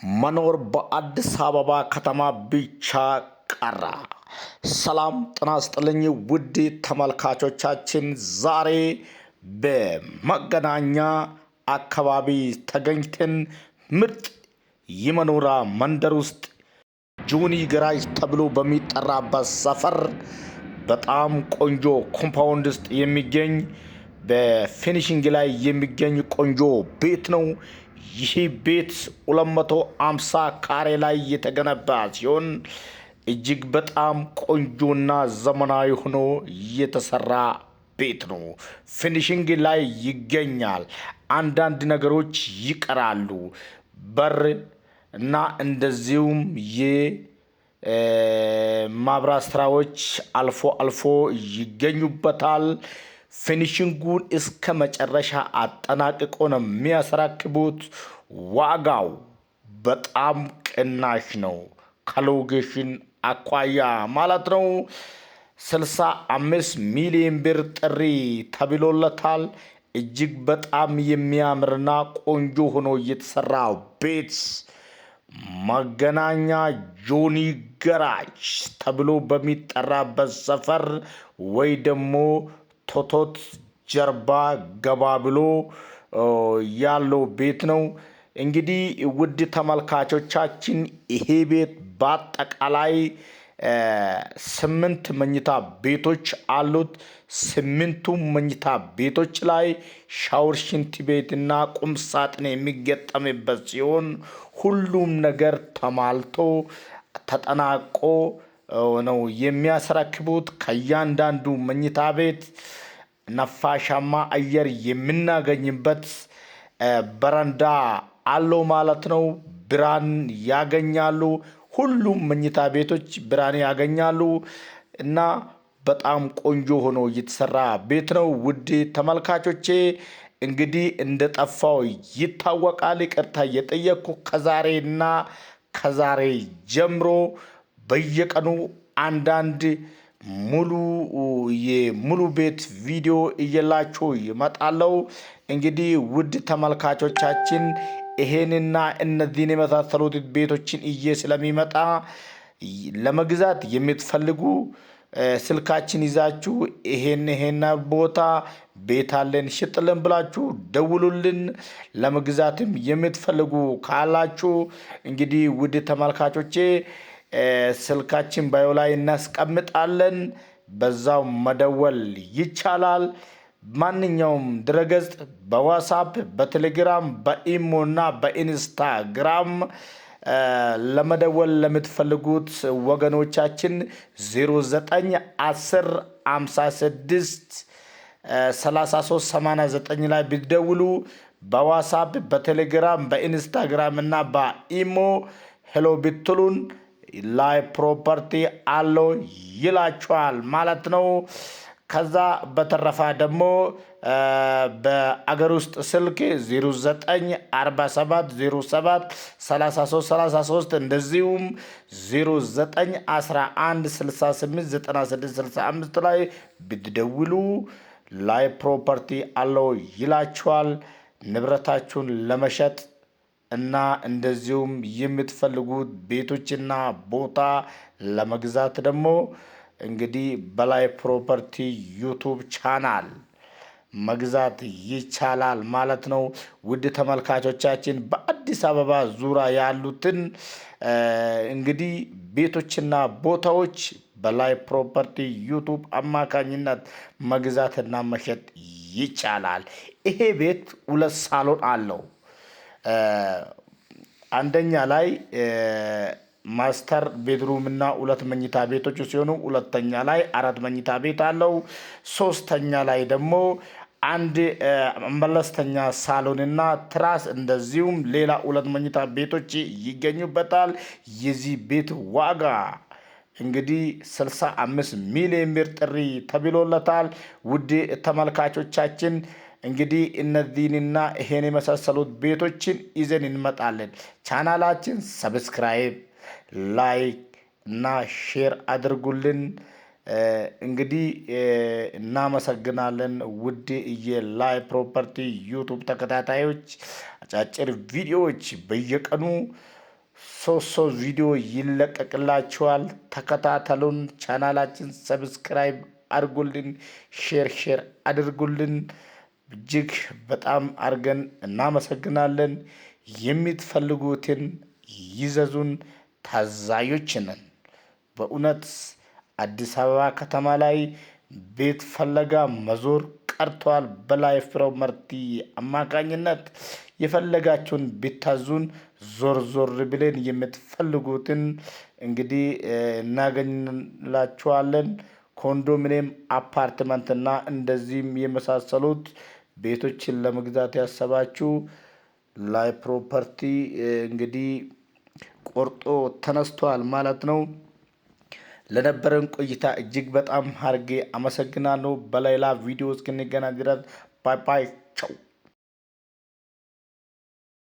መኖር በአዲስ አበባ ከተማ ብቻ ቀረ። ሰላም ጤና ይስጥልኝ ውድ ተመልካቾቻችን፣ ዛሬ በመገናኛ አካባቢ ተገኝተን ምርጥ የመኖሪያ መንደር ውስጥ ጆኒ ገራጅ ተብሎ በሚጠራበት ሰፈር በጣም ቆንጆ ኮምፓውንድ ውስጥ የሚገኝ በፊኒሽንግ ላይ የሚገኝ ቆንጆ ቤት ነው። ይህ ቤት 250 ካሬ ላይ የተገነባ ሲሆን እጅግ በጣም ቆንጆና ዘመናዊ ሆኖ የተሰራ ቤት ነው። ፊኒሽንግ ላይ ይገኛል። አንዳንድ ነገሮች ይቀራሉ። በር እና እንደዚሁም የማብራት ስራዎች አልፎ አልፎ ይገኙበታል። ፊኒሽንጉን እስከ መጨረሻ አጠናቅቆ ነው የሚያስረክቡት። ዋጋው በጣም ቅናሽ ነው፣ ከሎኬሽን አኳያ ማለት ነው። 65 ሚሊዮን ብር ጥሪ ተብሎለታል። እጅግ በጣም የሚያምርና ቆንጆ ሆኖ የተሰራ ቤት መገናኛ ጆኒ ገራጅ ተብሎ በሚጠራበት ሰፈር ወይ ደግሞ ቶቶት ጀርባ ገባ ብሎ ያለው ቤት ነው። እንግዲህ ውድ ተመልካቾቻችን ይሄ ቤት በአጠቃላይ 8 መኝታ ቤቶች አሉት። 8ቱም መኝታ ቤቶች ላይ ሻወር፣ ሽንት ቤትና ቁም ሳጥን የሚገጠምበት ሲሆን ሁሉም ነገር ተሟልቶ ተጠናቆ ነው የሚያስረክቡት። ከእያንዳንዱ መኝታ ቤት ነፋሻማ አየር የምናገኝበት በረንዳ አለው ማለት ነው። ብርሃን ያገኛሉ። ሁሉም መኝታ ቤቶች ብርሃን ያገኛሉ እና በጣም ቆንጆ ሆኖ የተሰራ ቤት ነው። ውድ ተመልካቾቼ እንግዲህ እንደጠፋው ይታወቃል። ይቅርታ እየጠየቅኩ ከዛሬ ጀምሮ በየቀኑ አንዳንድ ሙሉ ቤት ቪዲዮ እየላችሁ ይመጣለው። እንግዲህ ውድ ተመልካቾቻችን ይሄንና እነዚህን የመሳሰሉት ቤቶችን ስለሚመጣ ለመግዛት የምትፈልጉ ስልካችን ይዛችሁ ይሄን ቦታ ቤት አለን ሽጥልን ብላችሁ ደውሉልን። ለመግዛትም የምትፈልጉ ካላችሁ እንግዲህ ውድ ተመልካቾቼ ስልካችን ባዮ ላይ እናስቀምጣለን። በዛው መደወል ይቻላል። ማንኛውም ድረገጽ በዋትስአፕ፣ በቴሌግራም፣ በኢሞ እና በኢንስታግራም ለመደወል ለምትፈልጉት ወገኖቻችን 0910 56 3389 ላይ ቢደውሉ በዋትስአፕ፣ በቴሌግራም፣ በኢንስታግራም እና በኢሞ ሄሎ ብትሉን ላይ ፕሮፐርቲ አለው ይላችኋል ማለት ነው። ከዛ በተረፈ ደግሞ በአገር ውስጥ ስልክ 0947073333 እንደዚሁም 0911689665 ላይ ብትደውሉ ላይ ፕሮፐርቲ አለው ይላችኋል። ንብረታችሁን ለመሸጥ እና እንደዚሁም የምትፈልጉት ቤቶችና ቦታ ለመግዛት ደግሞ እንግዲህ በላይ ፕሮፐርቲ ዩቱብ ቻናል መግዛት ይቻላል ማለት ነው። ውድ ተመልካቾቻችን በአዲስ አበባ ዙሪያ ያሉትን እንግዲህ ቤቶችና ቦታዎች በላይ ፕሮፐርቲ ዩቱብ አማካኝነት መግዛትና መሸጥ ይቻላል። ይሄ ቤት 2 ሳሎን አለው። አንደኛ ላይ ማስተር ቤድሩም እና 2 መኝታ ቤቶች ሲሆኑ ሁለተኛ ላይ 4 መኝታ ቤት አለው። ሶስተኛ ላይ ደግሞ አንድ መለስተኛ ሳሎንና ትራስ እንደዚሁም ሌላ 2 መኝታ ቤቶች ይገኙበታል። የዚህ ቤት ዋጋ እንግዲህ 65 ሚሊዮን ብር ጥሪ ተብሎለታል። ውድ ተመልካቾቻችን እንግዲህ እነዚህንና ይሄን የመሳሰሉት ቤቶችን ይዘን እንመጣለን። ቻናላችን ሰብስክራይብ፣ ላይክ እና ሼር አድርጉልን። እንግዲህ እናመሰግናለን። ውድ የላይ ፕሮፐርቲ ዩቱብ ተከታታዮች አጫጭር ቪዲዮዎች በየቀኑ ሶስት ቪዲዮ ይለቀቅላችኋል። ተከታተሉን። ቻናላችን ሰብስክራይብ አድርጉልን፣ ሼር አድርጉልን። እጅግ በጣም አድርገን እናመሰግናለን። የምትፈልጉትን ይዘዙን፣ ታዛዦች ነን። በእውነት አዲስ አበባ ከተማ ላይ ቤት ፍለጋ መዞር ቀርቷል። በላይፍ ፕሮፐርቲ አማካኝነት የፈለጋችሁን ቢታዙን ዞር ብለን የምትፈልጉትን እንግዲህ እናገኝላችኋለን። ኮንዶሚኒየም፣ አፓርትመንትና እንደዚህም የመሳሰሉት ቤቶችን ለመግዛት ያሰባችሁ ላይፍ ፕሮፐርቲ እንግዲህ ቆርጦ ተነስቷል ማለት ነው። ለነበረን ቆይታ እጅግ በጣም አድርጌ አመሰግናለሁ። በሌላ ቪዲዮ እስክንገናኝ ድረስ ባይ ባይ፣ ቻው።